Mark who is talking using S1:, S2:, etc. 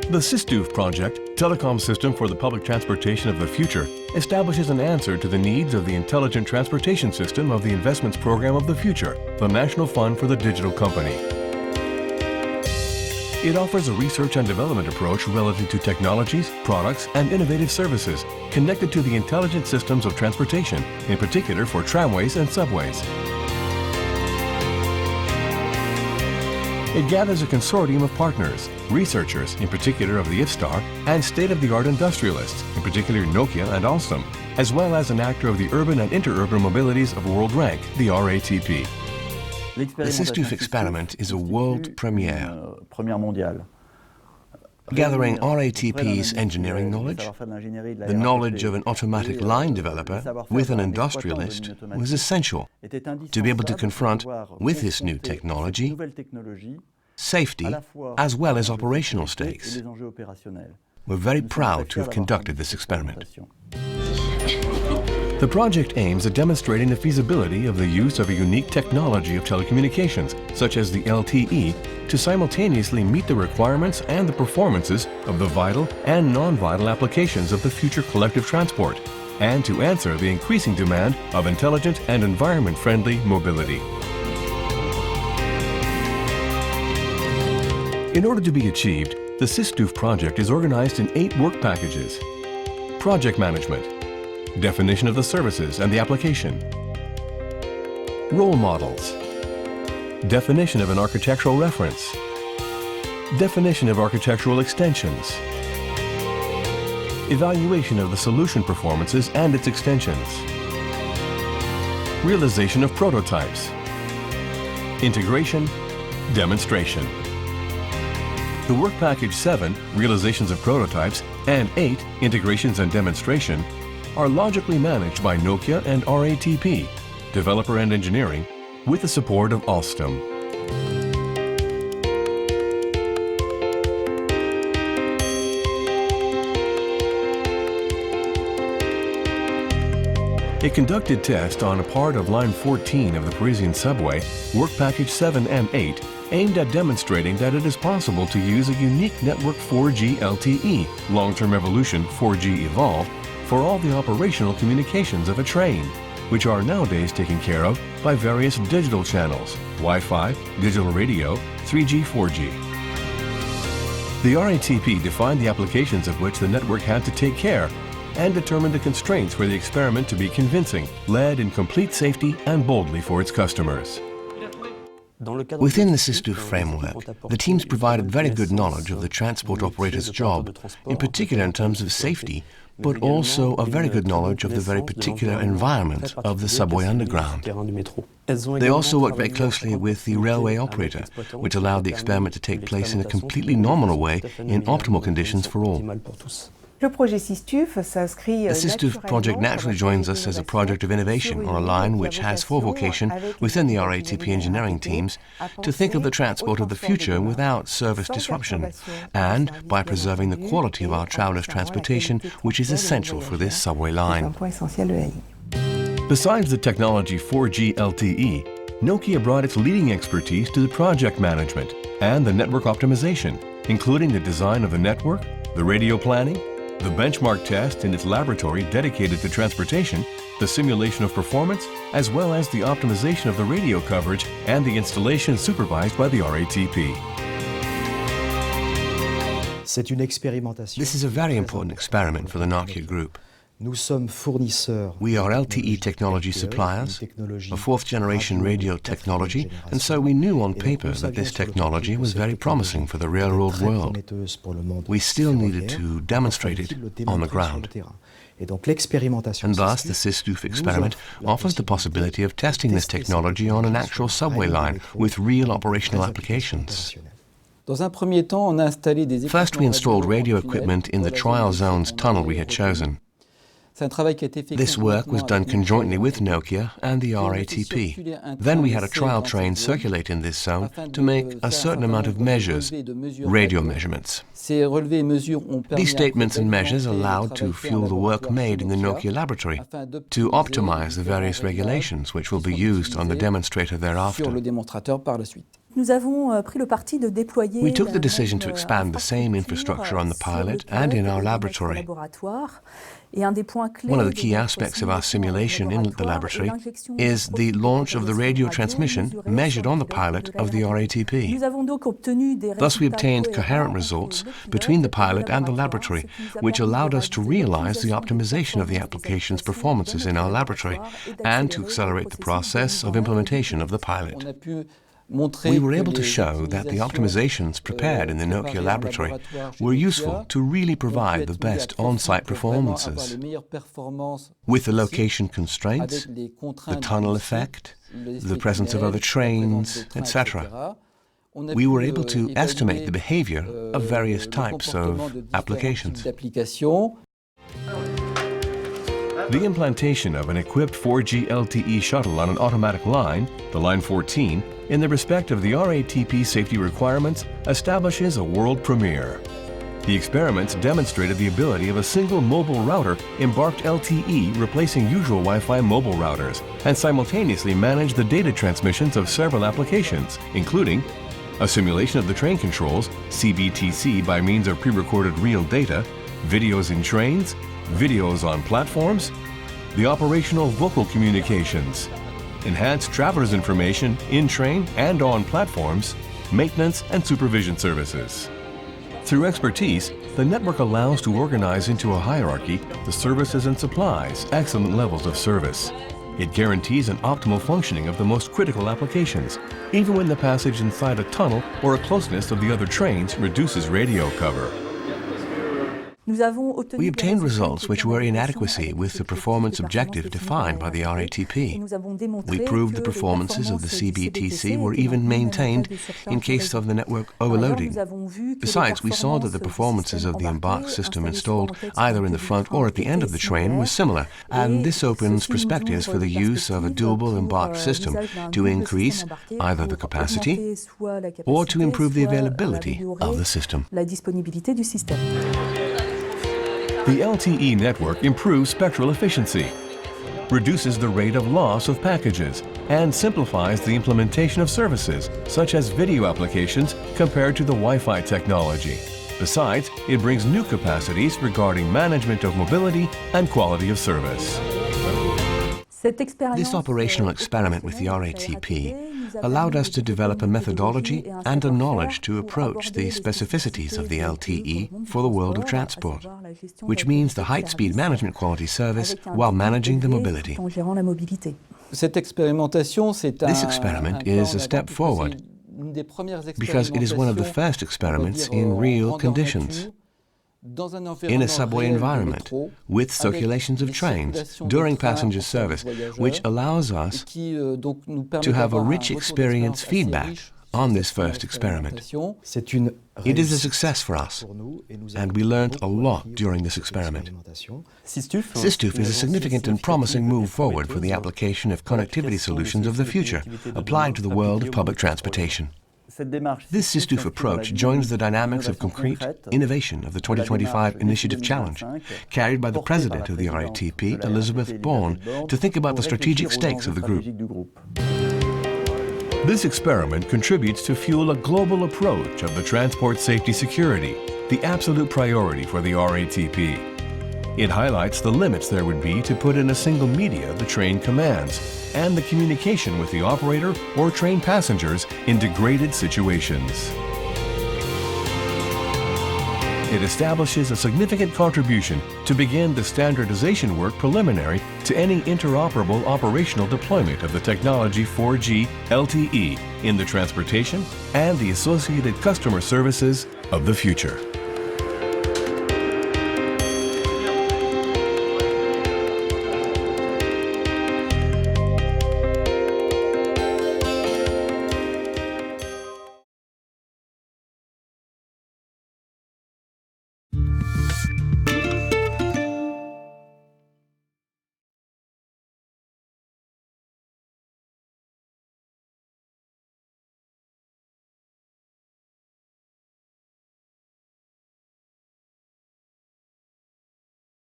S1: The SYSTUF project, Telecom System for the Public Transportation of the Future, establishes an answer to the needs of the Intelligent Transportation System of the Investments Program of the Future, the National Fund for the Digital Company. It offers a research and development approach relative to technologies, products, and innovative services connected to the intelligent systems of transportation, in particular for tramways and subways. It gathers a consortium of partners, researchers, in particular of the IFSTAR, and state-of-the-art industrialists, in particular Nokia and Alstom, as well as an actor of the urban and interurban mobilities of world rank, the RATP.
S2: The SYSTUF experiment is a world premiere, gathering RATP's engineering knowledge, the knowledge of an automatic line developer with an industrialist was essential to be able to confront, with this new technology, safety as well as operational stakes. We're very proud to have conducted this experiment.
S1: The project aims at demonstrating the feasibility of the use of a unique technology of telecommunications, such as the LTE, to simultaneously meet the requirements and the performances of the vital and non-vital applications of the future collective transport, and to answer the increasing demand of intelligent and environment-friendly mobility. In order to be achieved, the SYSTUF project is organized in 8 work packages. Project management, definition of the services and the application, role models, definition of an architectural reference, definition of architectural extensions, evaluation of the solution performances and its extensions, realization of prototypes, integration, demonstration. The work package 7, realizations of prototypes, and 8, integrations and demonstration, are logically managed by Nokia and RATP, developer and engineering, with the support of Alstom. A conducted test on a part of line 14 of the Parisian subway, work package 7 and 8, aimed at demonstrating that it is possible to use a unique network 4G LTE, long-term evolution 4G Evolve, for all the operational communications of a train, which are nowadays taken care of by various digital channels, Wi-Fi, digital radio, 3G, 4G. The RATP defined the applications of which the network had to take care and determined the constraints for the experiment to be convincing, led in complete safety and boldly for its customers.
S2: Within the SYSTUF framework, the teams provided very good knowledge of the transport operator's job, in particular in terms of safety, but also a very good knowledge of the very particular environment of the subway underground. They also worked very closely with the railway operator, which allowed the experiment to take place in a completely nominal way in optimal conditions for all. The SYSTUF project naturally joins us as a project of innovation on a line which has for vocation within the RATP engineering teams to think of the transport of the future without service disruption and by preserving the quality of our travelers' transportation, which is essential for this subway line.
S1: Besides the technology 4G LTE, Nokia brought its leading expertise to the project management and the network optimization, including the design of the network, the radio planning, the benchmark test in its laboratory dedicated to transportation, the simulation of performance, as well as the optimization of the radio coverage and the installation supervised by the RATP.
S2: This is a very important experiment for the Nokia Group. We are LTE technology suppliers, a 4th-generation radio technology, and so we knew on paper that this technology was very promising for the real-world world. We still needed to demonstrate it on the ground. And thus, the SYSTUF experiment offers the possibility of testing this technology on an actual subway line with real operational applications. First, we installed radio equipment in the trial zone's tunnel we had chosen. This work was done conjointly with Nokia and the RATP. Then we had a trial train circulate in this zone to make a certain amount of measures, radio measurements. These statements and measures allowed to fuel the work made in the Nokia laboratory to optimize the various regulations which will be used on the demonstrator thereafter.
S3: We
S2: took the decision to expand the same infrastructure on the pilot and in our laboratory. One of the key aspects of our simulation in the laboratory is the launch of the radio transmission measured on the pilot of the RATP. Thus we obtained coherent results between the pilot and the laboratory, which allowed us to realize the optimization of the application's performances in our laboratory and to accelerate the process of implementation of the pilot. We were able to show that the optimizations prepared in the Nokia laboratory were useful to really provide the best on-site performances. With the location constraints, the tunnel effect, the presence of other trains, etc., we were able to estimate the behavior of various types of applications.
S1: The implantation of an equipped 4G LTE shuttle on an automatic line, the Line 14, in the respect of the RATP safety requirements establishes a world premiere. The experiments demonstrated the ability of a single mobile router embarked LTE replacing usual Wi-Fi mobile routers and simultaneously manage the data transmissions of several applications, including a simulation of the train controls, CBTC by means of pre-recorded real data, videos in trains, videos on platforms, the operational vocal communications, enhanced travelers information in train and on platforms, maintenance and supervision services. Through expertise, the network allows to organize into a hierarchy the services and supplies excellent levels of service. It guarantees an optimal functioning of the most critical applications, even when the passage inside a tunnel or a closeness of the other trains reduces radio cover.
S2: We obtained results which were in adequacy with the performance objective defined by the RATP. We proved the performances of the CBTC were even maintained in case of the network overloading. Besides, we saw that the performances of the embarked system installed either in the front or at the end of the train were similar, and this opens perspectives for the use of a doable embarked system to increase either the capacity or to improve the availability of the system.
S1: The LTE network improves spectral efficiency, reduces the rate of loss of packages, and simplifies the implementation of services, such as video applications, compared to the Wi-Fi technology. Besides, it brings new capacities regarding management of mobility and quality of service.
S2: This operational experiment with the RATP allowed us to develop a methodology and a knowledge to approach the specificities of the LTE for the world of transport, which means the height-speed management quality service while managing the mobility. This experiment is a step forward because it is one of the first experiments in real conditions, in a subway environment, with circulations of trains during passenger service, which allows us to have a rich experience feedback on this first experiment. It is a success for us, and we learned a lot during this experiment. SYSTUF is a significant and promising move forward for the application of connectivity solutions of the future, applied to the world of public transportation. This SYSTUF approach joins the dynamics of concrete innovation of the 2025 Initiative Challenge, carried by the president of the RATP, Elizabeth Bourne, to think about the strategic stakes of the group.
S1: This experiment contributes to fuel a global approach of the transport safety security, the absolute priority for the RATP. It highlights the limits there would be to put in a single media the train commands, and the communication with the operator or train passengers in degraded situations. It establishes a significant contribution to begin the standardization work preliminary to any interoperable operational deployment of the technology 4G LTE in the transportation and the associated customer services of the future.